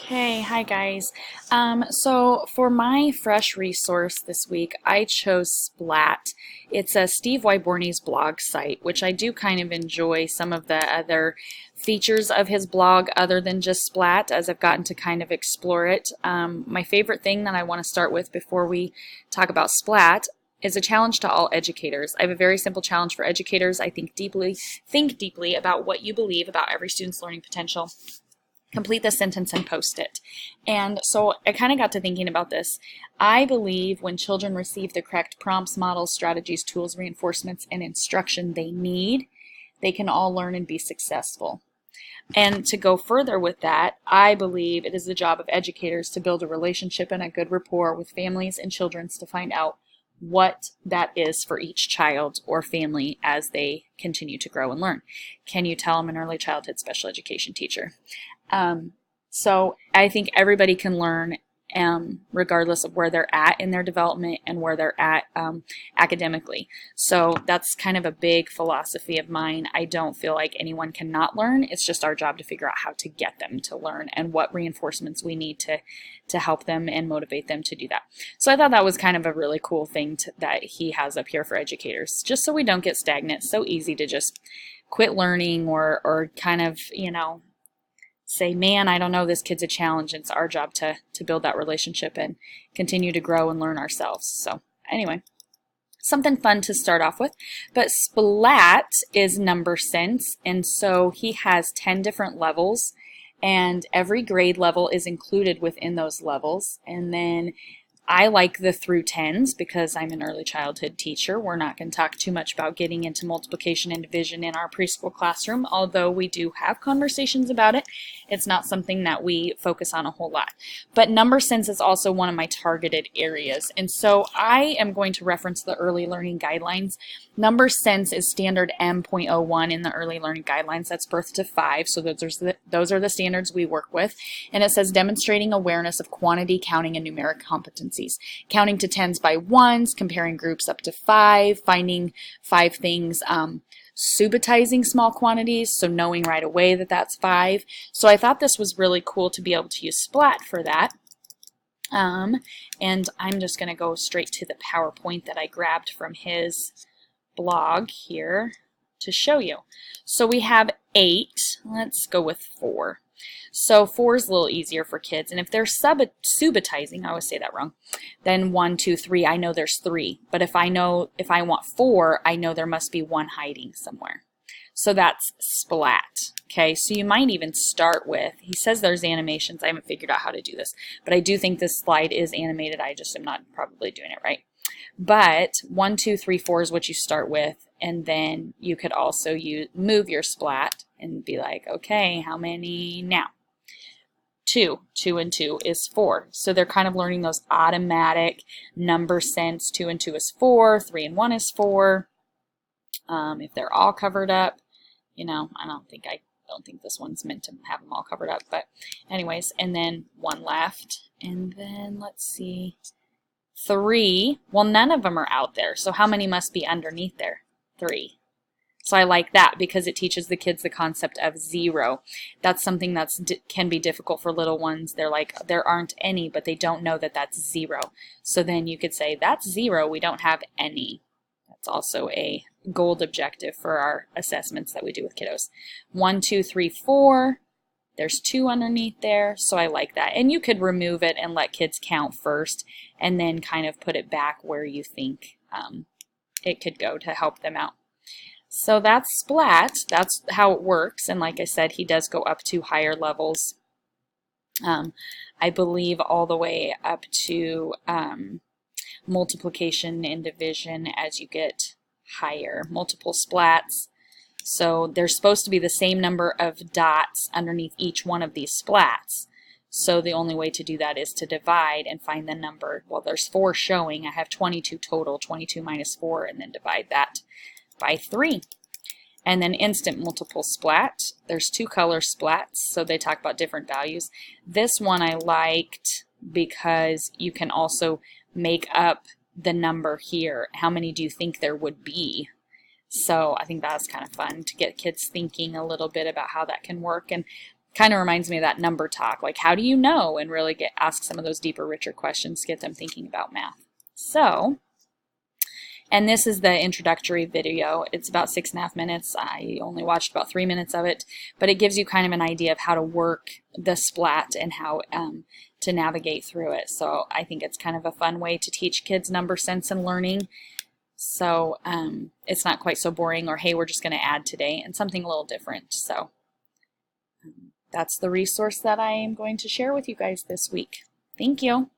Hey, hi guys. So for my fresh resource this week, I chose Splat. It's a Steve Wyborny's blog site, which I do kind of enjoy some of the other features of his blog other than just Splat as I've gotten to kind of explore it. My favorite thing that I want to start with before we talk about Splat is a challenge to all educators. I have a very simple challenge for educators. I think deeply about what you believe about every student's learning potential. Complete the sentence and post it. And so I kind of got to thinking about this. I believe when children receive the correct prompts, models, strategies, tools, reinforcements, and instruction they need, they can all learn and be successful. And to go further with that, I believe it is the job of educators to build a relationship and a good rapport with families and children to find out what that is for each child or family as they continue to grow and learn. Can you tell I'm an early childhood special education teacher? So I think everybody can learn regardless of where they're at in their development and where they're at academically. So that's kind of a big philosophy of mine. I don't feel like anyone cannot learn. It's just our job to figure out how to get them to learn and what reinforcements we need to help them and motivate them to do that. So I thought that was kind of a really cool thing that he has up here for educators, just so we don't get stagnant. It's so easy to just quit learning or kind of, say, man, I don't know, this kid's a challenge. It's our job to build that relationship and continue to grow and learn ourselves. So anyway, something fun to start off with. But Splat is number sense, and so he has 10 different levels, and every grade level is included within those levels. And then I like the through 10s because I'm an early childhood teacher. We're not going to talk too much about getting into multiplication and division in our preschool classroom, although we do have conversations about it. It's not something that we focus on a whole lot. But number sense is also one of my targeted areas. And so I am going to reference the early learning guidelines. Number sense is standard M.01 in the early learning guidelines. That's birth to 5. So those are the standards we work with. And it says demonstrating awareness of quantity, counting, and numeric competencies. Counting to tens by ones, comparing groups up to 5, finding 5 things, subitizing small quantities, so knowing right away that that's 5. So I thought this was really cool to be able to use Splat for that. And I'm just going to go straight to the PowerPoint that I grabbed from his blog here to show you. So we have 8. Let's go with 4. So 4 is a little easier for kids, and if they're subitizing, I always say that wrong, then 1, 2, 3, I know there's 3. But if I want 4, I know there must be 1 hiding somewhere. So that's Splat. Okay, so you might even start with, he says there's animations. I haven't figured out how to do this, but I do think this slide is animated. I just am not probably doing it right. But 1, 2, 3, 4 is what you start with, and then you could also move your Splat and be like, okay, how many now? 2. 2 and 2 is 4. So they're kind of learning those automatic number sense. 2 and 2 is 4. 3 and 1 is 4. If they're all covered up, I don't think this one's meant to have them all covered up. But anyways, and then 1 left. And then let's see. 3. Well, none of them are out there. So how many must be underneath there? 3. So I like that because it teaches the kids the concept of 0. That's something that can be difficult for little ones. They're like, there aren't any, but they don't know that that's 0. So then you could say, that's 0, we don't have any. That's also a gold objective for our assessments that we do with kiddos. 1, 2, 3, 4. There's 2 underneath there, so I like that. And you could remove it and let kids count first and then kind of put it back where you think it could go to help them out. So that's Splat. That's how it works. And like I said, he does go up to higher levels. I believe all the way up to multiplication and division as you get higher. Multiple splats. So there's supposed to be the same number of dots underneath each one of these splats. So the only way to do that is to divide and find the number. Well, there's 4 showing. I have 22 total. 22 minus 4, and then divide that by 3. And then instant multiple splat. There's 2 color splats, so they talk about different values. This one I liked because you can also make up the number here. How many do you think there would be? So I think that's kind of fun to get kids thinking a little bit about how that can work. And kind of reminds me of that number talk, like how do you know, and really ask some of those deeper, richer questions to get them thinking about math. So, and this is the introductory video. It's about 6.5 minutes. I only watched about 3 minutes of it, but it gives you kind of an idea of how to work the splat and how to navigate through it. So I think it's kind of a fun way to teach kids number sense and learning. So it's not quite so boring, or hey, we're just going to add today, and something a little different. So that's the resource that I am going to share with you guys this week. Thank you.